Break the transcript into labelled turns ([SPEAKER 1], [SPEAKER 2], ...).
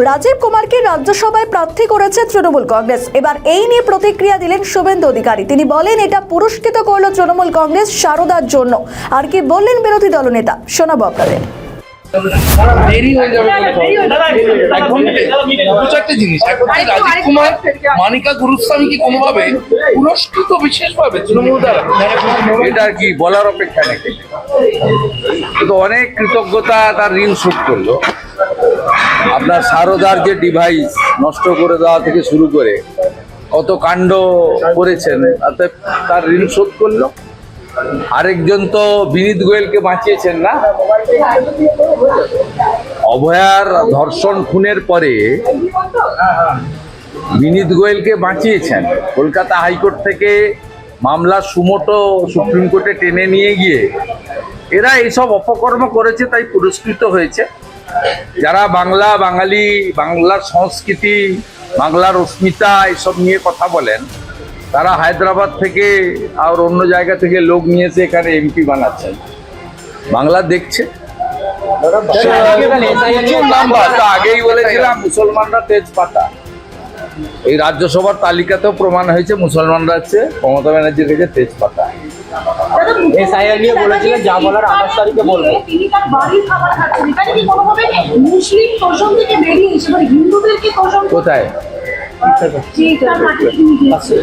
[SPEAKER 1] রাজীব কুমারকে রাজ্যসভায় প্রার্থী করেছে তৃণমূল কংগ্রেস। এবার এই নিয়ে প্রতিক্রিয়া দিলেন শুভেন্দু অধিকারী। তিনি বলেন, এটা পুরস্কৃত করলো তৃণমূল কংগ্রেস সারদার জন্য। আর কি বললেন বিরোধী দলনেতা, শোনাবো আপনাদের।
[SPEAKER 2] দেরি হয়ে যাবে এখন একটা জিনিস, এখন রাজীব কুমার মানিকা গুরুস্বামী কি কোনোভাবে পুরস্কৃত বিশেষভাবে তৃণমূল দ্বারা?
[SPEAKER 3] এটা আর কি বলার অপেক্ষা নেই, কিন্তু অনেক কৃতজ্ঞতা তার ঋণ শোধ করলো। আপনার সারদার যে ডিভাইস নষ্ট করে দেওয়া থেকে শুরু করে কত কাণ্ড করেছেন, তাতে তার ঋণ শোধ করলো। আরেকজন তো বিনীত গোয়েলকে বাঁচিয়েছেন না, অভয়ার ধর্ষণ খুনের পরে বিনীত গোয়েলকে বাঁচিয়েছেন। কলকাতা হাইকোর্ট থেকে মামলা সুমোটো সুপ্রিম কোর্টে টেনে নিয়ে গিয়ে এরা এইসব অপকর্ম করেছে, তাই পুরস্কৃত হয়েছে। যারা বাঙালি, বাংলার সংস্কৃতি, বাংলার অস্মিতা এসব নিয়ে কথা বলেন, তারা হায়দ্রাবাদ থেকে আর অন্য জায়গা থেকে লোক নিয়ে এসে এখানে এমপি বানাচ্ছেন। বাংলা দেখছে। আগেই বলেছিলাম মুসলমানরা তেজপাতা। এই রাজ্যসভার তালিকাতেও প্রমাণ হয়েছে মুসলমানরা হচ্ছে মমতা ব্যানার্জির কাছে তেজপাতা।
[SPEAKER 4] এসআইআর নিয়ে বলেছিলেন, যা বলার 28 তারিখে বলবো।
[SPEAKER 5] তিনি তার বাড়ির খাবার খাচ্ছেন, এখানে কি কোনোভাবে মুসলিম তোষণ থেকে বেরিয়ে এসে মানে হিন্দুদেরকে তোষণ
[SPEAKER 3] কোথায়?
[SPEAKER 5] ঠিক আছে।